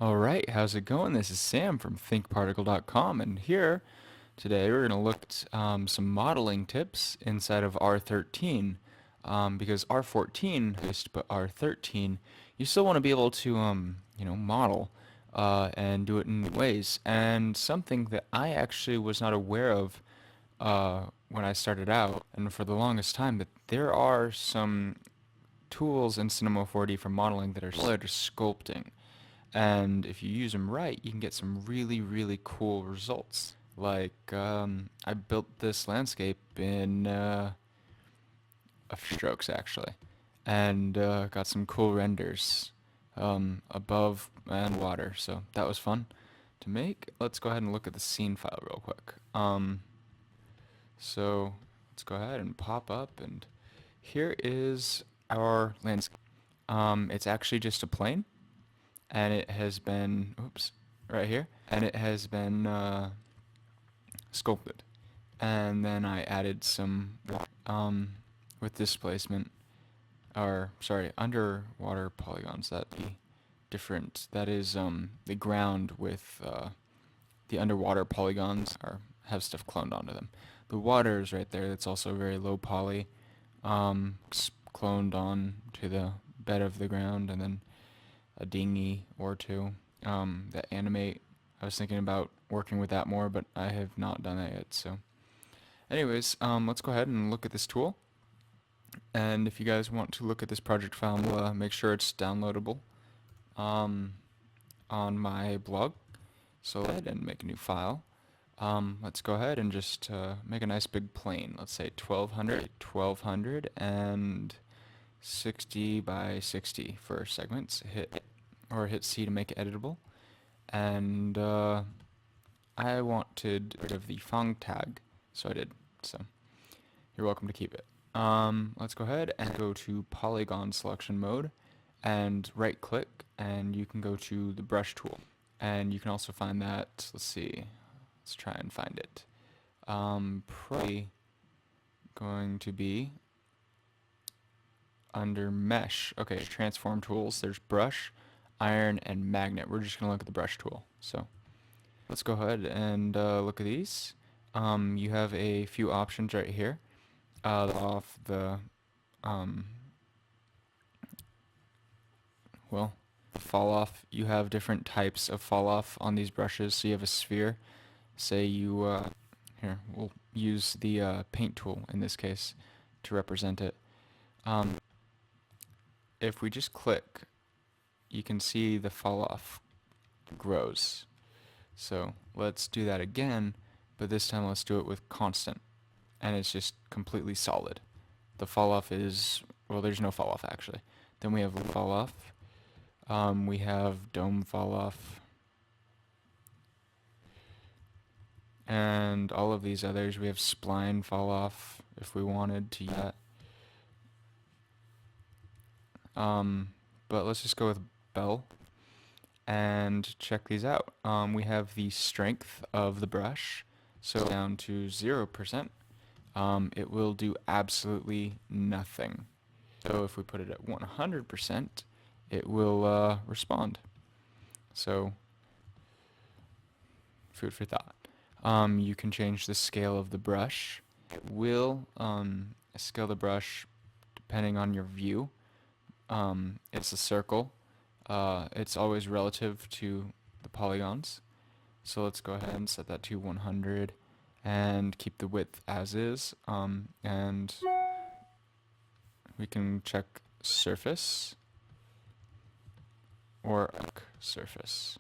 Alright, how's it going? This is Sam from thinkparticle.com, and here today we're going to look at some modeling tips inside of R13, because R14 is, but R13 you still want to be able to model and do it in ways. And something that I actually was not aware of when I started out, and for the longest time, that there are some tools in Cinema 4D for modeling that are similar to sculpting. And if you use them right, you can get some really, really cool results. Like, I built this landscape in a few strokes actually, and got some cool renders above and water. So that was fun to make. Let's go ahead and look at the scene file real quick. So let's go ahead and pop up, and here is our landscape. It's actually just a plane, and it has been, oops, right here, and it has been sculpted. And then I added some with displacement, or sorry, underwater polygons. That'd be different. That is the ground with the underwater polygons have stuff cloned onto them. The water is right there. That's also very low poly, cloned on to the bed of the ground, and then a dinghy or two that animate. I was thinking about working with that more, but I have not done that yet. So anyways, let's go ahead and look at this tool. And if you guys want to look at this project file, make sure it's downloadable on my blog. So go ahead and make a new file. Let's go ahead and just make a nice big plane. Let's say 1200 and 60 by 60 for segments. Hit C to make it editable. And I wanted rid of the Fong tag, so I did. So you're welcome to keep it. Let's go ahead and go to polygon selection mode and right click, and you can go to the brush tool, and you can also find that, let's see, let's try and find it. Probably going to be under mesh. Okay, transform tools, there's brush, iron, and magnet. We're just gonna look at the brush tool. So let's go ahead and look at these. You have a few options right here. Off the fall off. You have different types of fall off on these brushes. So you have a sphere. Say you here, we'll use the paint tool in this case to represent it. If we just click, you can see the fall off grows. So let's do that again, but this time let's do it with constant, and it's just completely solid. The fall off is, well, there's no fall off actually. Then we have fall off. We have dome fall off, and all of these others. We have spline fall off if we wanted to use that. But let's just go with bell and check these out. We have the strength of the brush, so down to 0%. It will do absolutely nothing. So if we put it at 100%, it will respond. So food for thought. You can change the scale of the brush. It will scale the brush depending on your view. It's a circle. It's always relative to the polygons. So let's go ahead and set that to 100 and keep the width as is. And we can check surface or surface.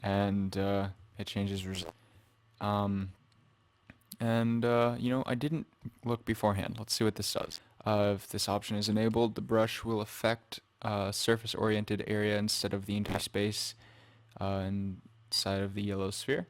And it changes I didn't look beforehand. Let's see what this does. If this option is enabled, the brush will affect surface-oriented area instead of the entire space inside of the yellow sphere.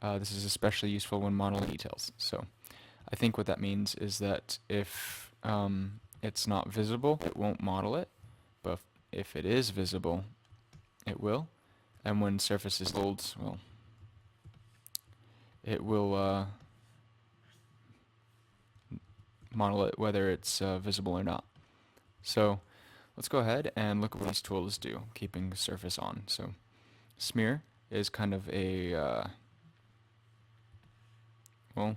This is especially useful when modeling details. So I think what that means is that if it's not visible, it won't model it, but if it is visible, it will. And when surface is bold, well, it will model it whether it's visible or not. So let's go ahead and look at what these tools do, keeping the surface on. So smear is kind of a, well,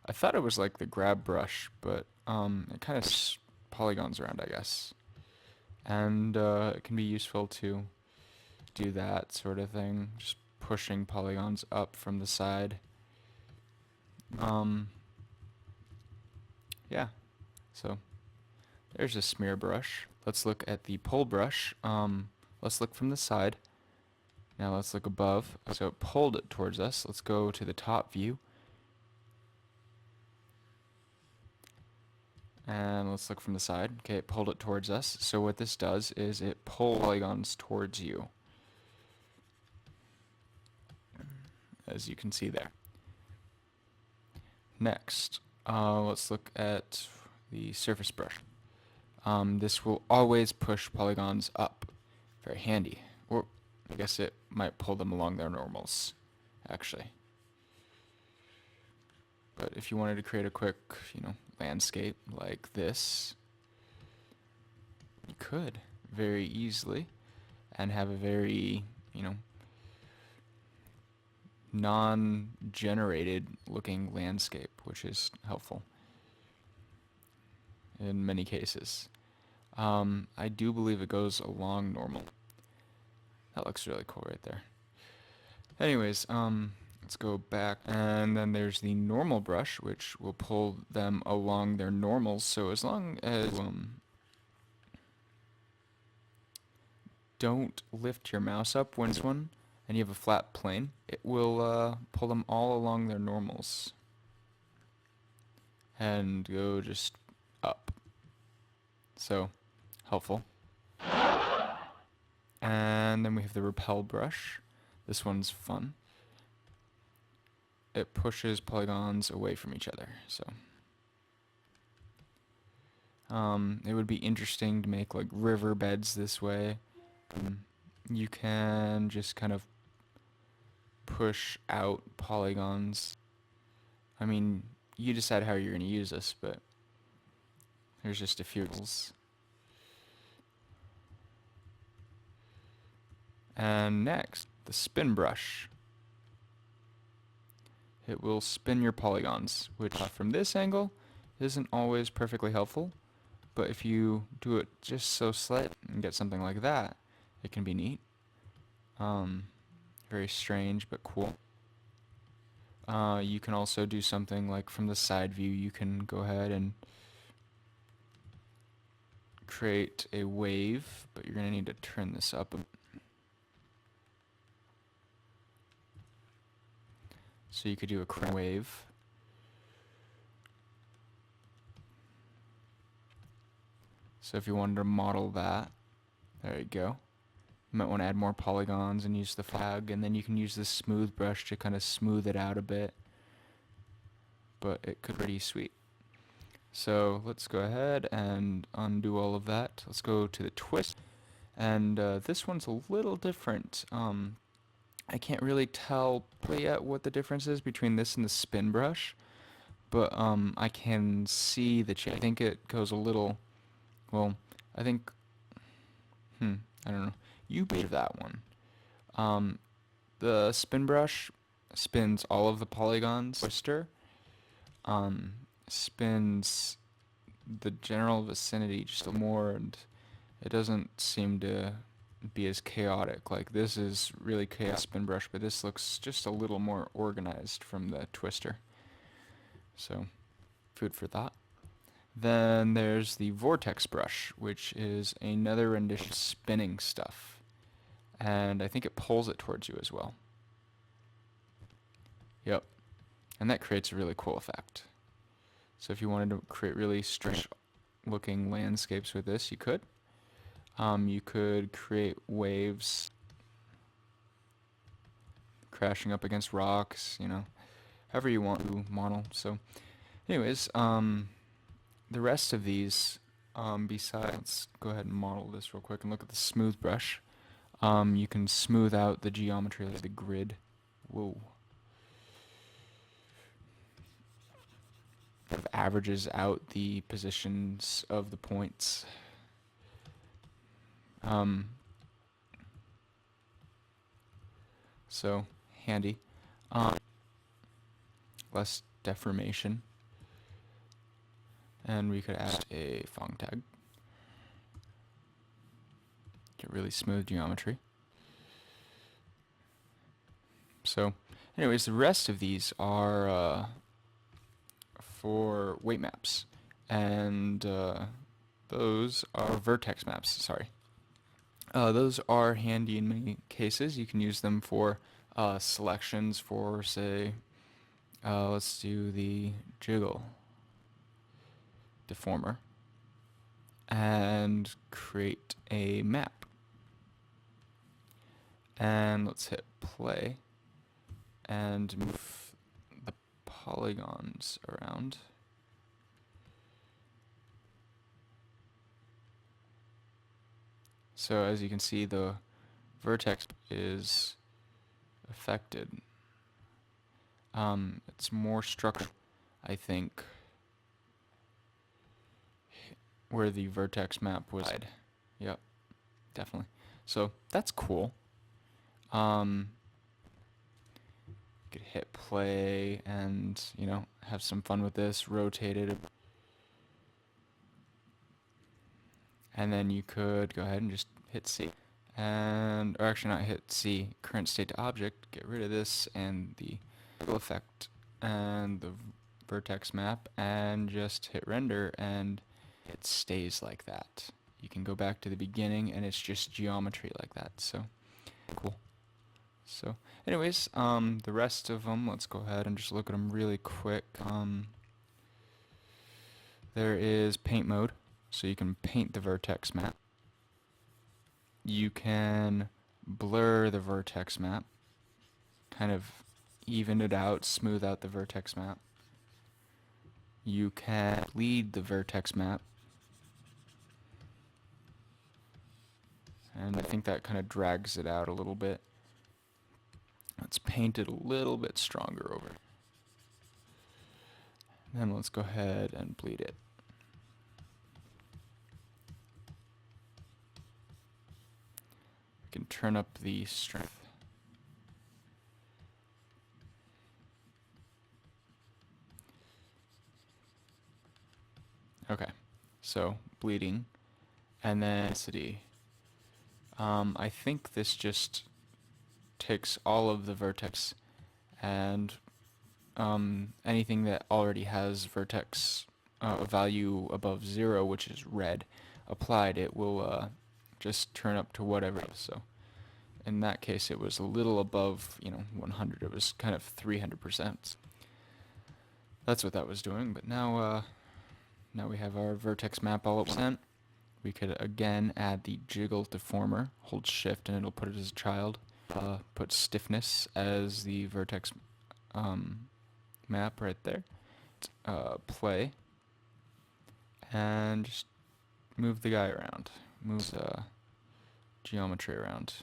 I thought it was like the grab brush, but it kind of polygons around, I guess. And it can be useful to do that sort of thing, just pushing polygons up from the side. Yeah, so there's a smear brush. Let's look at the pull brush. Let's look from the side. Now let's look above. So it pulled it towards us. Let's go to the top view. And let's look from the side. Okay, it pulled it towards us. So what this does is it pulls polygons towards you, as you can see there. Next, let's look at the surface brush. This will always push polygons up. Very handy. Or I guess it might pull them along their normals, actually. But if you wanted to create a quick, landscape like this, you could very easily and have a very, non-generated looking landscape, which is helpful in many cases. I do believe it goes along normal. That looks really cool right there. Anyways, let's go back, and then there's the normal brush, which will pull them along their normals. So as long as don't lift your mouse up when it's one and you have a flat plane, it will pull them all along their normals and go just up. So helpful. And then we have the rappel brush. This one's fun. It pushes polygons away from each other. So it would be interesting to make like river beds this way. You can just kind of push out polygons. I mean, you decide how you're going to use this, but there's just a few rules. And next, the spin brush. It will spin your polygons, which from this angle isn't always perfectly helpful, but if you do it just so slight and get something like that, it can be neat. Very strange, but cool. You can also do something like from the side view, you can go ahead and create a wave, but you're going to need to turn this up a bit. So you could do a crown wave. So if you wanted to model that, there you go. You might want to add more polygons and use the flag, and then you can use this smooth brush to kind of smooth it out a bit. But it could be pretty sweet. So let's go ahead and undo all of that. Let's go to the twist. And this one's a little different. I can't really tell yet what the difference is between this and the spin brush, but I can see the change. I think it goes a little, well, I think, I don't know. You beat that one. The spin brush spins all of the polygons. Twister spins the general vicinity just a more, and it doesn't seem to be as chaotic. Like this is really chaotic spin brush, but this looks just a little more organized from the twister. So food for thought. Then there's the vortex brush, which is another rendition of spinning stuff, and I think it pulls it towards you as well. Yep, and that creates a really cool effect. So if you wanted to create really strange looking landscapes with this, you could. You could create waves crashing up against rocks, however you want to model. So anyways, the rest of these, besides, let's go ahead and model this real quick and look at the smooth brush. You can smooth out the geometry of the grid. Whoa. It averages out the positions of the points. Um, so handy. Um, Less deformation. And we could add a Fong tag. Get really smooth geometry. So, anyways, the rest of these are for weight maps, and those are vertex maps. Sorry, those are handy in many cases. You can use them for selections for, say, let's do the jiggle deformer, and create a map. And let's hit play and move the polygons around. So as you can see, the vertex is affected. It's more structural, I think, where the vertex map was. Yep, definitely. So that's cool. You could hit play and, you know, have some fun with this, rotate it. And then you could go ahead and just hit C. And, or actually not hit C, current state to object, get rid of this and the effect and the vertex map, and just hit render, and it stays like that. You can go back to the beginning and it's just geometry like that. So cool. So anyways, the rest of them, let's go ahead and just look at them really quick. There is paint mode, so you can paint the vertex map. You can blur the vertex map, kind of even it out, smooth out the vertex map. You can bleed the vertex map, and I think that kind of drags it out a little bit. Let's paint it a little bit stronger over. Then let's go ahead and bleed it. We can turn up the strength. Okay, so bleeding, and then density. I think this just takes all of the vertex and anything that already has vertex value above 0, which is red, applied, it will just turn up to whatever it is. So in that case, it was a little above, 100. It was kind of 300%. That's what that was doing. But now we have our vertex map all at 1%. We could again add the jiggle deformer. Hold shift and it'll put it as a child. Put stiffness as the vertex map right there. Play. And just move the guy around. Move the geometry around.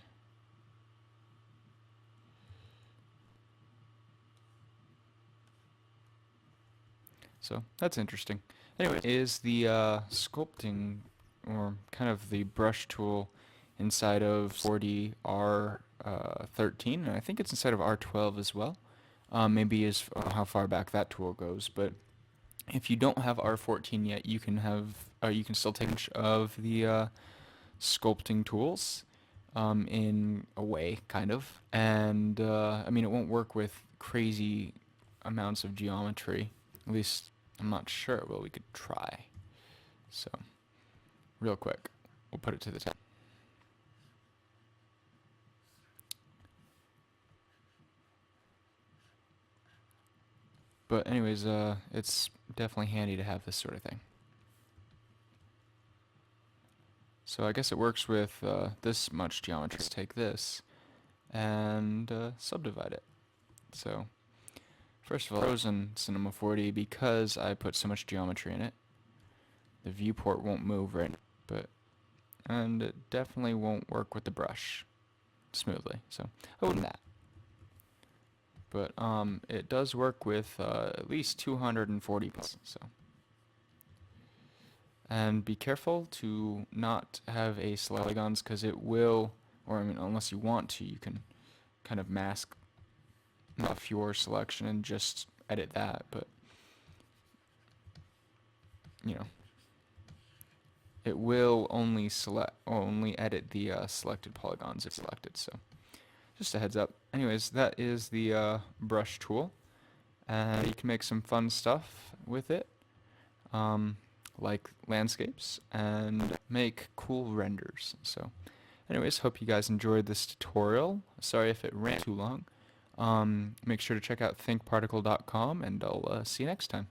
So that's interesting. Anyway, is the sculpting, or kind of the brush tool, inside of 4D R13, and I think it's inside of R12 as well. Maybe is how far back that tool goes, but if you don't have R14 yet, you can still take advantage of the sculpting tools in a way, kind of. And I mean, it won't work with crazy amounts of geometry. At least I'm not sure. Well, we could try. So, real quick, we'll put it to the test. But anyways, it's definitely handy to have this sort of thing. So I guess it works with this much geometry. Let's take this and subdivide it. So first of all, frozen Cinema 4D, because I put so much geometry in it, the viewport won't move right, and it definitely won't work with the brush smoothly. So I wouldn't do that. But it does work with at least 240 pixels. So And be careful to not have a select polygons because it will, or I mean, unless you want to, you can kind of mask off your selection and just edit that, but you know, it will only edit the selected polygons if selected. So just a heads up. Anyways, that is the brush tool, and you can make some fun stuff with it, like landscapes, and make cool renders. So anyways, hope you guys enjoyed this tutorial. Sorry if it ran too long. Make sure to check out thinkparticle.com, and I'll see you next time.